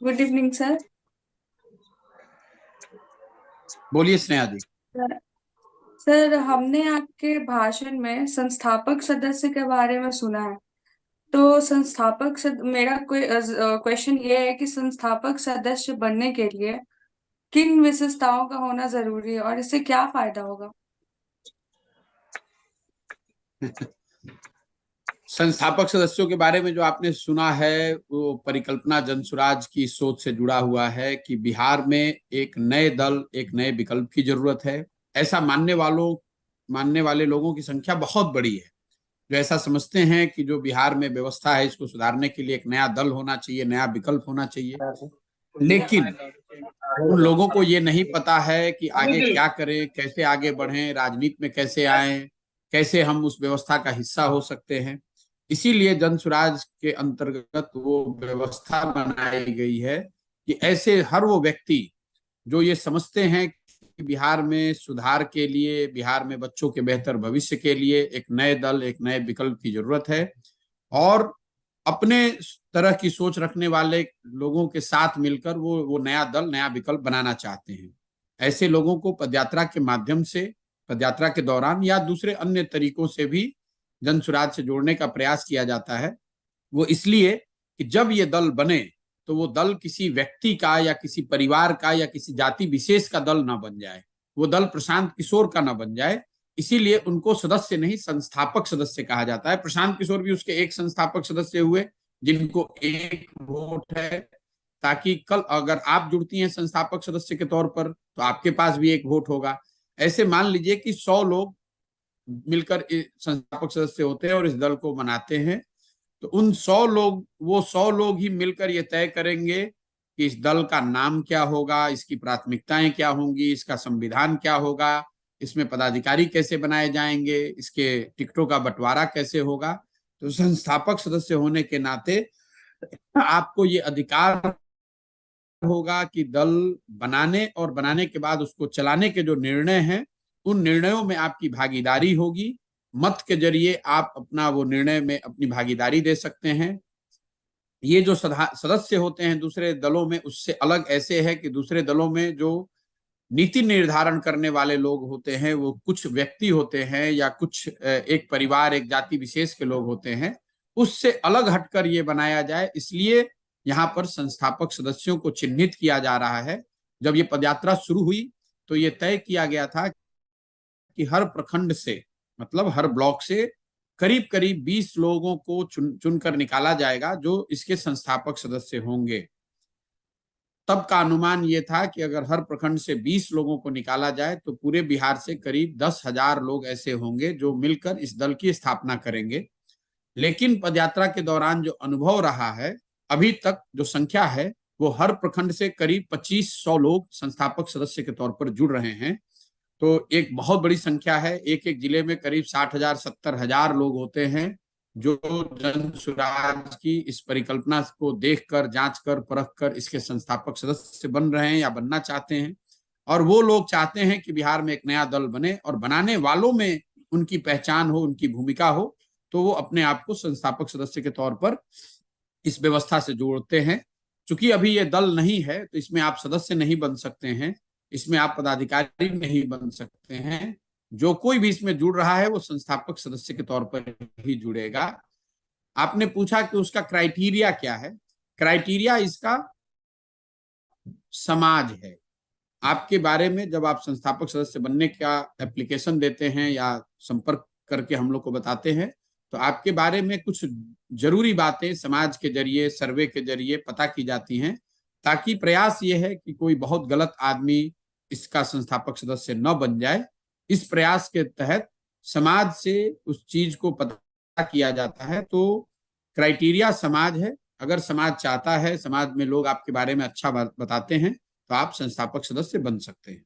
Good evening sir. बोलिए स्नेहा जी। Sir, हमने आपके भाषण में संस्थापक सदस्य के बारे में सुना है। तो मेरा क्वेश्चन ये है कि संस्थापक सदस्य बनने के लिए किन विशेषताओं का होना जरूरी है और इससे क्या फायदा होगा? संस्थापक सदस्यों के बारे में जो आपने सुना है वो परिकल्पना जनसुराज की सोच से जुड़ा हुआ है कि बिहार में एक नए दल, एक नए विकल्प की जरूरत है। ऐसा मानने वाले लोगों की संख्या बहुत बड़ी है, जो ऐसा समझते हैं कि जो बिहार में व्यवस्था है इसको सुधारने के लिए एक नया दल होना चाहिए, नया विकल्प होना चाहिए। लेकिन उन लोगों को ये नहीं पता है कि आगे क्या करें, कैसे आगे बढ़ें, राजनीति में कैसे आए, कैसे हम उस व्यवस्था का हिस्सा हो सकते हैं। इसीलिए जनसुराज के अंतर्गत वो व्यवस्था बनाई गई है कि ऐसे हर वो व्यक्ति जो ये समझते हैं कि बिहार में सुधार के लिए, बिहार में बच्चों के बेहतर भविष्य के लिए एक नए दल, एक नए विकल्प की जरूरत है, और अपने तरह की सोच रखने वाले लोगों के साथ मिलकर वो नया दल, नया विकल्प बनाना चाहते हैं। ऐसे लोगों को पदयात्रा के माध्यम से, पदयात्रा के दौरान या दूसरे अन्य तरीकों से भी जनसुराज से जोड़ने का प्रयास किया जाता है। वो इसलिए कि जब ये दल बने तो वो दल किसी व्यक्ति का या किसी परिवार का या किसी जाति विशेष का दल ना बन जाए, वो दल प्रशांत किशोर का ना बन जाए। इसीलिए उनको सदस्य नहीं, संस्थापक सदस्य कहा जाता है। प्रशांत किशोर भी उसके एक संस्थापक सदस्य हुए जिनको एक वोट है, ताकि कल अगर आप जुड़ती हैं संस्थापक सदस्य के तौर पर तो आपके पास भी एक वोट होगा। ऐसे मान लीजिए कि 100 लोग मिलकर संस्थापक सदस्य होते हैं और इस दल को बनाते हैं, तो उन 100 लोग ही मिलकर ये तय करेंगे कि इस दल का नाम क्या होगा, इसकी प्राथमिकताएं क्या होंगी, इसका संविधान क्या होगा, इसमें पदाधिकारी कैसे बनाए जाएंगे, इसके टिकटों का बंटवारा कैसे होगा। तो संस्थापक सदस्य होने के नाते आपको ये अधिकार होगा कि दल बनाने और बनाने के बाद उसको चलाने के जो निर्णय हैं, उन निर्णयों में आपकी भागीदारी होगी। मत के जरिए आप अपना वो निर्णय में अपनी भागीदारी दे सकते हैं। ये जो सदस्य होते हैं दूसरे दलों में, उससे अलग ऐसे है कि दूसरे दलों में जो नीति निर्धारण करने वाले लोग होते हैं वो कुछ व्यक्ति होते हैं या कुछ एक परिवार, एक जाति विशेष के लोग होते हैं। उससे अलग हटकर ये बनाया जाए, इसलिए यहाँ पर संस्थापक सदस्यों को चिन्हित किया जा रहा है। जब ये पदयात्रा शुरू हुई तो ये तय किया गया था कि हर प्रखंड से, मतलब हर ब्लॉक से करीब करीब 20 लोगों को चुनकर निकाला जाएगा जो इसके संस्थापक सदस्य होंगे। तब का अनुमान ये था कि अगर हर प्रखंड से 20 लोगों को निकाला जाए तो पूरे बिहार से करीब 10,000 लोग ऐसे होंगे जो मिलकर इस दल की स्थापना करेंगे। लेकिन पदयात्रा के दौरान जो अनुभव रहा है, अभी तक जो संख्या है वो हर प्रखंड से करीब 2500 लोग संस्थापक सदस्य के तौर पर जुड़ रहे हैं। तो एक बहुत बड़ी संख्या है। एक एक जिले में करीब 60,000 70,000 लोग होते हैं जो जन सुराज की इस परिकल्पना को देखकर, जांच कर, परख कर इसके संस्थापक सदस्य बन रहे हैं या बनना चाहते हैं। और वो लोग चाहते हैं कि बिहार में एक नया दल बने और बनाने वालों में उनकी पहचान हो, उनकी भूमिका हो, तो वो अपने आप को संस्थापक सदस्य के तौर पर इस व्यवस्था से जोड़ते हैं। चूंकि अभी ये दल नहीं है तो इसमें आप सदस्य नहीं बन सकते हैं, इसमें आप पदाधिकारी नहीं बन सकते हैं। जो कोई भी इसमें जुड़ रहा है वो संस्थापक सदस्य के तौर पर ही जुड़ेगा। आपने पूछा कि उसका क्राइटेरिया क्या है। क्राइटेरिया इसका समाज है। आपके बारे में जब आप संस्थापक सदस्य बनने का एप्लीकेशन देते हैं या संपर्क करके हम लोग को बताते हैं, तो आपके बारे में कुछ जरूरी बातें समाज के जरिए, सर्वे के जरिए पता की जाती हैं, ताकि प्रयास ये है कि कोई बहुत गलत आदमी इसका संस्थापक सदस्य न बन जाए। इस प्रयास के तहत समाज से उस चीज को पता किया जाता है। तो क्राइटेरिया समाज है। अगर समाज चाहता है, समाज में लोग आपके बारे में अच्छा बताते हैं, तो आप संस्थापक सदस्य बन सकते हैं।